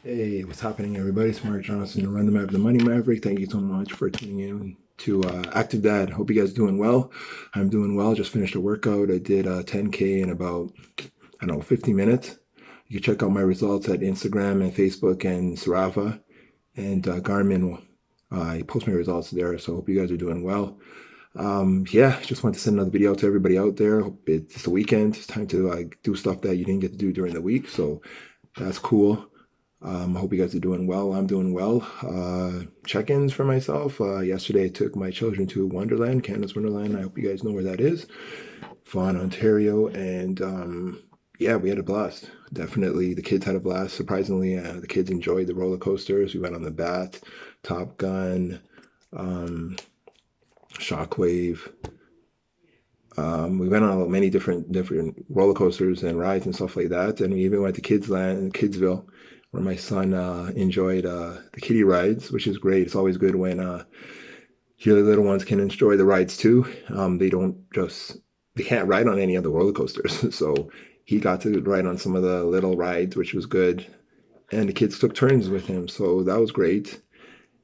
Hey, what's happening, everybody? It's Cwtjohnsons, the Money Maverick. Thank you so much for tuning in to Active Dad. Hope you guys doing well. I'm doing well. Just finished a workout. I did 10K in about, I don't know, 50 minutes. You can check out my results at Instagram and Facebook and Sarafa and Garmin. I post my results there, so hope you guys are doing well. Yeah, just want to send another video to everybody out there. Hope it's the weekend. It's time to do stuff that you didn't get to do during the week, so that's cool. I hope you guys are doing well. I'm doing well. Check-ins for myself. Yesterday I took my children to Wonderland, Canada's Wonderland. I hope you guys know where that is. Vaughan, Ontario. And yeah, we had a blast. Definitely, the kids had a blast. Surprisingly, the kids enjoyed the roller coasters. We went on the Bat, Top Gun, Shockwave. We went on many different roller coasters and rides and stuff like that. And we even went to Kids Land, Kidsville, where my son enjoyed the kiddie rides, which is great. It's always good when your little ones can enjoy the rides too. They can't ride on any other roller coasters. So he got to ride on some of the little rides, which was good. And the kids took turns with him. So that was great.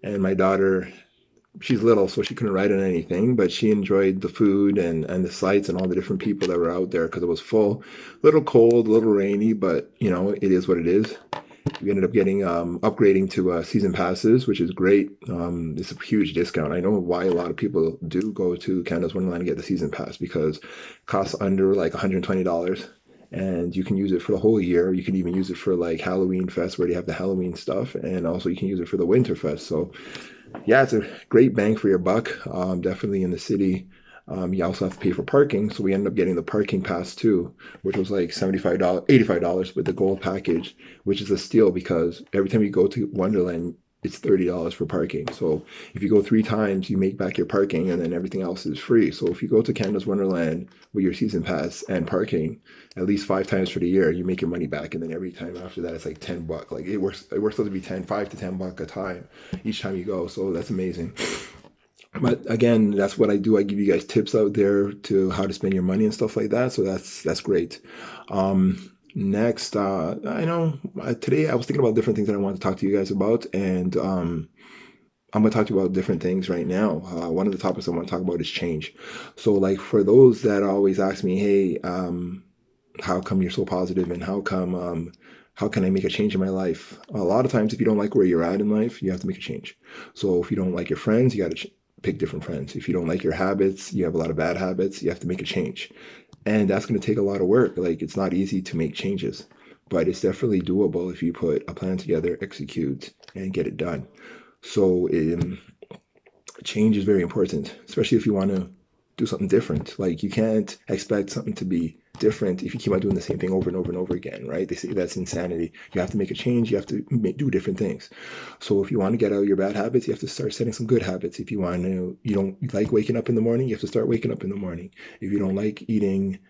And my daughter, she's little, so she couldn't ride on anything, but she enjoyed the food and the sights and all the different people that were out there because it was full. A little cold, a little rainy, but you know, it is what it is. We ended up getting upgrading to season passes, which is great. It's a huge discount. I know why a lot of people do go to Canada's Wonderland and get the season pass because it costs under like $120 and you can use it for the whole year. You can even use it for like Halloween Fest where they have the Halloween stuff, and also you can use it for the Winter Fest. So yeah, it's a great bang for your buck. Definitely in the city. You also have to pay for parking, so we ended up getting the parking pass too, which was like $75, $85 with the gold package, which is a steal because every time you go to Wonderland, it's $30 for parking. So if you go 3 times, you make back your parking, and then everything else is free. So if you go to Canada's Wonderland with your season pass and parking at least 5 times for the year, you make your money back, and then every time after that, it's like $10. Like it works out to be 5 to 10 buck a time each time you go. So that's amazing. But again, that's what I do. I give you guys tips out there to how to spend your money and stuff like that. So that's great. Next, I know today I was thinking about different things that I want to talk to you guys about, and I'm going to talk to you about different things right now. One of the topics I want to talk about is change. So, like for those that always ask me, "Hey, how come you're so positive, and how can I make a change in my life?" A lot of times, if you don't like where you're at in life, you have to make a change. So, if you don't like your friends, you got to pick different friends. If you don't like your habits, you have a lot of bad habits, you have to make a change. And that's going to take a lot of work. Like it's not easy to make changes, but it's definitely doable if you put a plan together, execute, and get it done. So change is very important, especially if you want to do something different. Like you can't expect something to be different if you keep on doing the same thing over and over and over again, right? They say that's insanity. You have to make a change. You have to do different things. So if you want to get out of your bad habits, you have to start setting some good habits. If you don't like waking up in the morning, you have to start waking up in the morning. If you don't like eating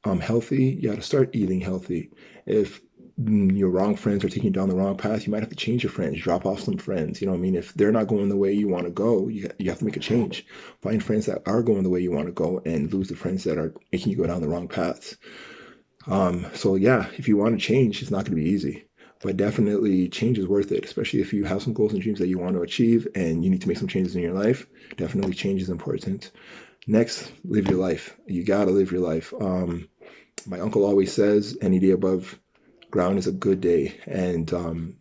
healthy, you got to start eating healthy. If your wrong friends are taking you down the wrong path, you might have to change your friends, drop off some friends. You know what I mean? If they're not going the way you want to go, you have to make a change. Find friends that are going the way you want to go and lose the friends that are making you go down the wrong paths. So yeah, if you want to change, it's not going to be easy, but definitely change is worth it, especially if you have some goals and dreams that you want to achieve and you need to make some changes in your life. Definitely change is important. Next, live your life. You got to live your life. My uncle always says, any day above ground is a good day. And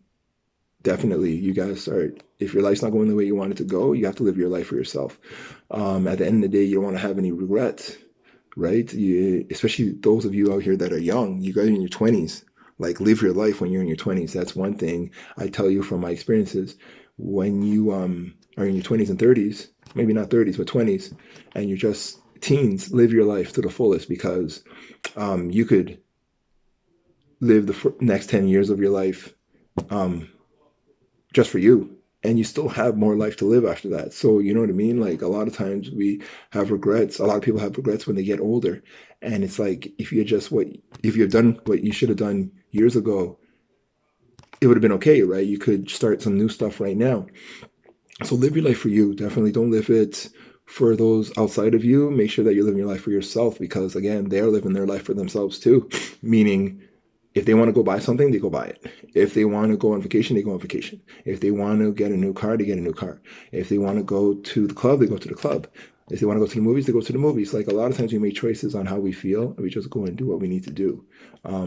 definitely, you got to start. If your life's not going the way you want it to go, you have to live your life for yourself. At the end of the day, you don't want to have any regrets, right? Especially those of you out here that are young, you guys are in your 20s. Like, live your life when you're in your 20s. That's one thing I tell you from my experiences. When you are in your 20s and 30s, maybe not 30s, but 20s, and you're just teens, live your life to the fullest because you could live the next 10 years of your life um, just for you. And you still have more life to live after that. So, you know what I mean? Like a lot of times we have regrets. A lot of people have regrets when they get older. And it's like, if you have done what you should have done years ago, it would have been okay, right? You could start some new stuff right now. So live your life for you. Definitely don't live it for those outside of you. Make sure that you're living your life for yourself because, again, they're living their life for themselves too. Meaning, If they want to go buy something, they go buy it. If they want to go on vacation, they go on vacation. If they want to get a new car, they get a new car. If they want to go to the club, they go to the club. If they want to go to the movies, they go to the movies. Like a lot of times we make choices on how we feel and we just go and do what we need to do.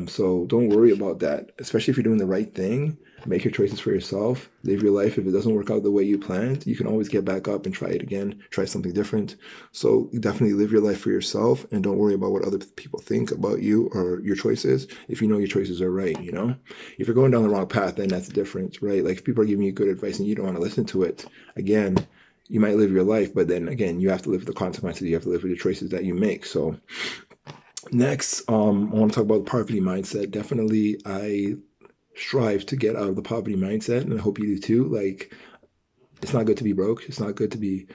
So don't worry about that, especially if you're doing the right thing. Make your choices for yourself. Live your life. If it doesn't work out the way you planned, you can always get back up and try it again, try something different. So definitely live your life for yourself and don't worry about what other people think about you or your choices if you know your choices are right, you know? If you're going down the wrong path, then that's different, right? Like if people are giving you good advice and you don't want to listen to it, again, you might live your life, but then again, you have to live with the consequences. You have to live with the choices that you make. So next, I want to talk about the poverty mindset. Definitely, I strive to get out of the poverty mindset, and I hope you do too. Like, it's not good to be broke. It's not good to be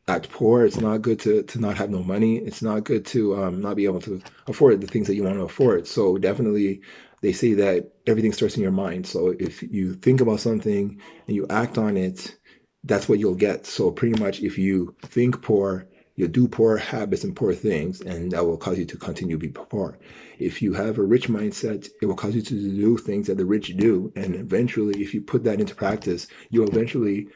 act poor. It's not good to not have no money. It's not good to not be able to afford the things that you want to afford. So definitely, they say that everything starts in your mind. So if you think about something and you act on it, that's what you'll get. So pretty much, if you think poor, you'll do poor habits and poor things, and that will cause you to continue to be poor. If you have a rich mindset, it will cause you to do things that the rich do. And eventually, if you put that into practice, you'll eventually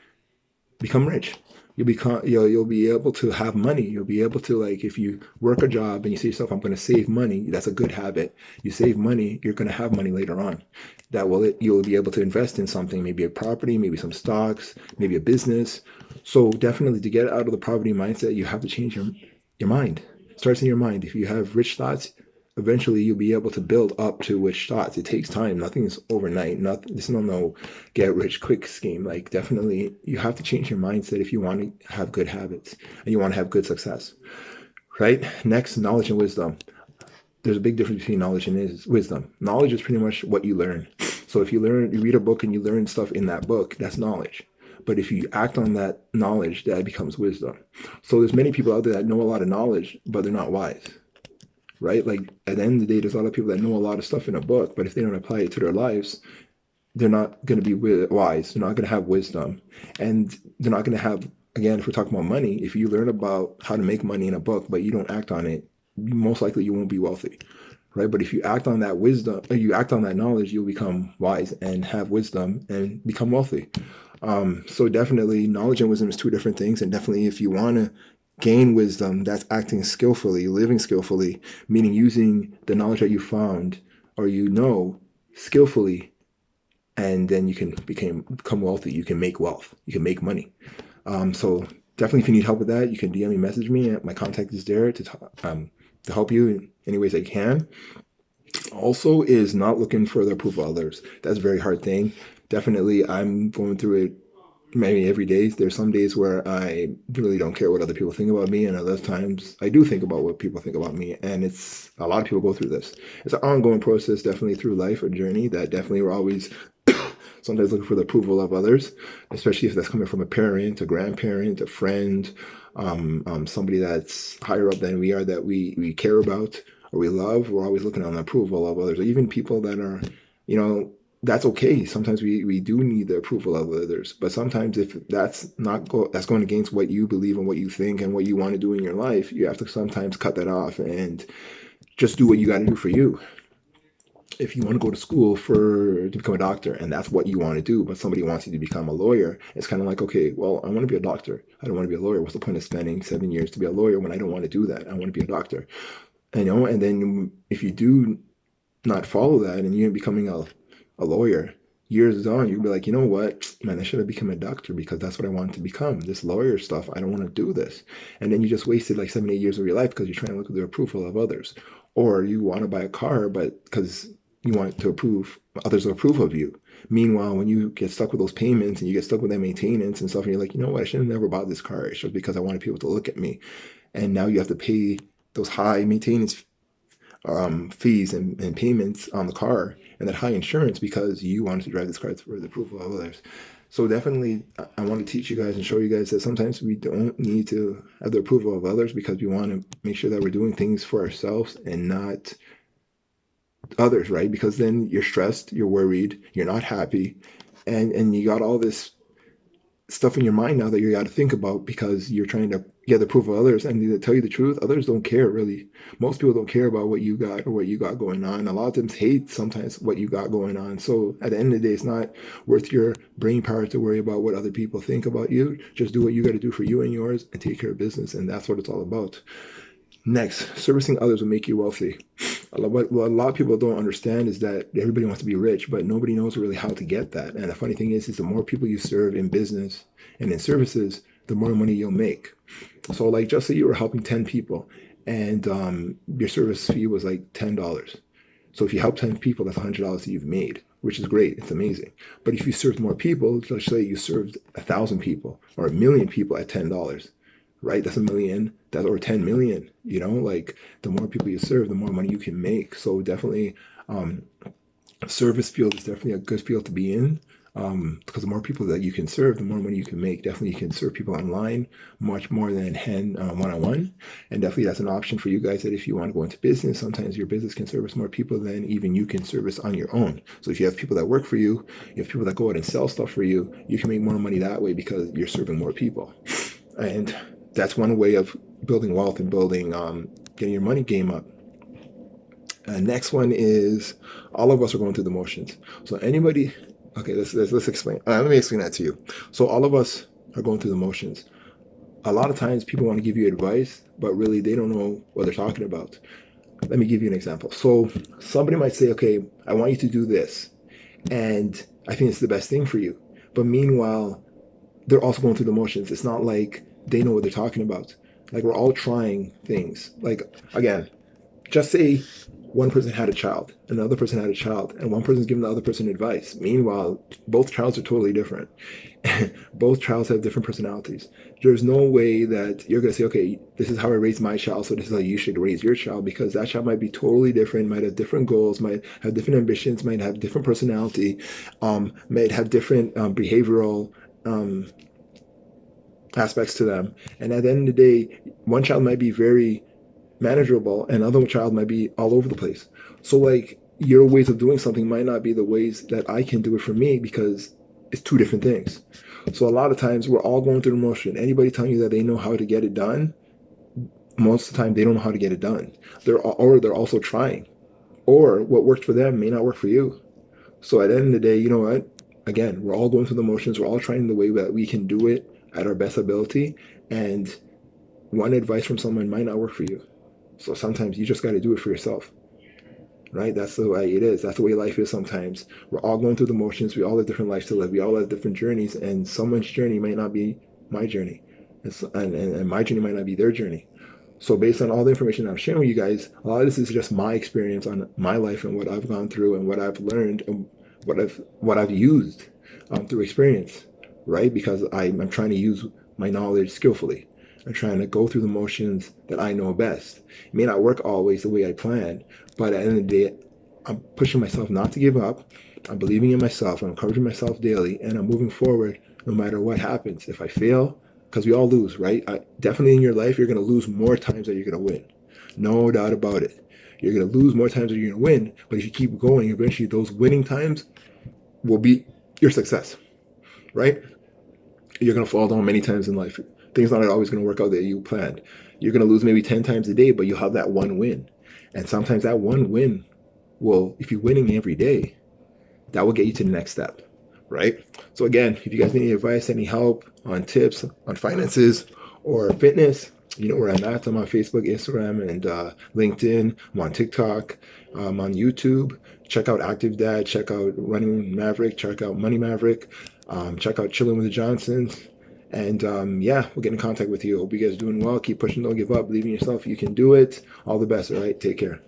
become rich. You'll be able to have money. You'll be able to, like, if you work a job and you say to yourself, I'm going to save money, that's a good habit. You save money, you're going to have money later on. You'll be able to invest in something, maybe a property, maybe some stocks, maybe a business. So definitely, to get out of the poverty mindset, you have to change your mind. It starts in your mind. If you have rich thoughts, eventually you'll be able to build up to rich thoughts. It takes time. Nothing is overnight. Nothing. There's no get rich quick scheme. Like, definitely, you have to change your mindset if you want to have good habits and you want to have good success. Right? Next, knowledge and wisdom. There's a big difference between knowledge and wisdom. Knowledge is pretty much what you learn. So if you read a book and you learn stuff in that book, that's knowledge. But if you act on that knowledge, that becomes wisdom. So there's many people out there that know a lot of knowledge, but they're not wise. Right? Like, at the end of the day, there's a lot of people that know a lot of stuff in a book, but if they don't apply it to their lives, they're not going to be wise. They're not going to have wisdom. And they're not going to have, again, if we're talking about money, if you learn about how to make money in a book, but you don't act on it, most likely you won't be wealthy. Right? But if you act on that wisdom, or you act on that knowledge, you'll become wise and have wisdom and become wealthy. So definitely, knowledge and wisdom is two different things. And definitely, if you want to gain wisdom, that's acting skillfully, living skillfully, meaning using the knowledge that you found or skillfully, and then you can become wealthy. You can make wealth. You can make money. So definitely, if you need help with that, you can DM me, message me. My contact is there to help you in any ways I can. Also, is not looking for the approval of others. That's a very hard thing. Definitely, I'm going through it maybe every day. There's some days where I really don't care what other people think about me, and other times I do think about what people think about me. And it's a lot of people go through this. It's an ongoing process, definitely through life, a journey that definitely we're always sometimes looking for the approval of others, especially if that's coming from a parent, a grandparent, a friend, somebody that's higher up than we are, that we care about or we love. We're always looking on the approval of others, or even people that are, that's okay. Sometimes we do need the approval of others, but sometimes if that's that's going against what you believe and what you think and what you want to do in your life, you have to sometimes cut that off and just do what you got to do for you. If you want to go to school to become a doctor and that's what you want to do, but somebody wants you to become a lawyer, it's kind of like, okay, well, I want to be a doctor. I don't want to be a lawyer. What's the point of spending 7 years to be a lawyer when I don't want to do that? I want to be a doctor. And then if you do not follow that and you're becoming a lawyer, years on, you'll be like, you know what, man, I should have become a doctor because that's what I wanted to become. This lawyer stuff, I don't want to do this. And then you just wasted like 7, 8 years of your life because you're trying to look at the approval of others. Or you want to buy a car, but because you want to others to approve of you. Meanwhile, when you get stuck with those payments and you get stuck with that maintenance and stuff, and you're like, you know what, I should have never bought this car. It's just because I wanted people to look at me. And now you have to pay those high maintenance fees and payments on the car and that high insurance because you wanted to drive this car for the approval of others. So definitely, I want to teach you guys and show you guys that sometimes we don't need to have the approval of others because we want to make sure that we're doing things for ourselves and not others, right? Because then you're stressed, you're worried, you're not happy, and you got all this stuff in your mind now that you got to think about because you're trying to you have the proof of others. And to tell you the truth, others don't care really. Most people don't care about what you got or what you got going on. A lot of them hate sometimes what you got going on. So at the end of the day, it's not worth your brain power to worry about what other people think about you. Just do what you got to do for you and yours and take care of business. And that's what it's all about. Next, servicing others will make you wealthy. What a lot of people don't understand is that everybody wants to be rich, but nobody knows really how to get that. And the funny thing is the more people you serve in business and in services, the more money you'll make. So like just say you were helping 10 people and your service fee was like $10. So if you help 10 people, that's $100 that you've made, which is great. It's amazing. But if you served more people, let's say you served 1,000 people or 1,000,000 people at $10, right? That's 1,000,000, or 10 million, like the more people you serve, the more money you can make. So definitely service field is definitely a good field to be in. Because the more people that you can serve, the more money you can make. Definitely you can serve people online much more than one-on-one. And definitely that's an option for you guys that if you want to go into business, sometimes your business can service more people than even you can service on your own. So if you have people that work for you, you have people that go out and sell stuff for you, you can make more money that way because you're serving more people. And that's one way of building wealth and building, getting your money game up. Next one is all of us are going through the motions. So anybody... Okay, let's explain. Let me explain that to you. So all of us are going through the motions. A lot of times people want to give you advice, but really they don't know what they're talking about. Let me give you an example. So somebody might say, okay, I want you to do this, and I think it's the best thing for you. But meanwhile, they're also going through the motions. It's not like they know what they're talking about. Like we're all trying things. Like, again, just say one person had a child, another person had a child, and one person's giving the other person advice. Meanwhile, both childs are totally different. Both childs have different personalities. There's no way that you're going to say, okay, this is how I raised my child, so this is how you should raise your child, because that child might be totally different, might have different goals, might have different ambitions, might have different personality, might have different behavioral aspects to them. And at the end of the day, one child might be very manageable and other child might be all over the place. So like your ways of doing something might not be the ways that I can do it for me because it's two different things. So a lot of times we're all going through the motion. Anybody telling you that they know how to get it done, most of the time they don't know how to get it done. They're also trying, or what worked for them may not work for you. So at the end of the day, you know what? Again, we're all going through the motions. We're all trying the way that we can do it at our best ability. And one advice from someone might not work for you. So sometimes you just got to do it for yourself, right? That's the way it is. That's the way life is sometimes. We're all going through the motions. We all have different lives to live. We all have different journeys, and someone's journey might not be my journey, and my journey might not be their journey. So based on all the information I'm sharing with you guys, a lot of this is just my experience on my life and what I've gone through and what I've learned and what I've used through experience, right? Because I'm trying to use my knowledge skillfully. I'm trying to go through the motions that I know best. It may not work always the way I planned, but at the end of the day, I'm pushing myself not to give up. I'm believing in myself. I'm encouraging myself daily, and I'm moving forward no matter what happens. If I fail, because we all lose, right? Definitely in your life, you're going to lose more times than you're going to win. No doubt about it. You're going to lose more times than you're going to win, but if you keep going, eventually those winning times will be your success, right? You're going to fall down many times in life. Things not always going to work out that you planned. You're going to lose maybe 10 times a day, but you'll have that one win. And sometimes that one win will, if you're winning every day, that will get you to the next step, right? So again, if you guys need any advice, any help on tips, on finances, or fitness, you know where I'm at. I'm on Facebook, Instagram, and LinkedIn. I'm on TikTok. I'm on YouTube. Check out Active Dad. Check out Running Maverick. Check out Money Maverick. Check out Chilling with the Johnsons. And yeah, we'll get in contact with you. Hope you guys are doing well. Keep pushing, don't give up. Believe in yourself. You can do it. All the best, all right? Take care.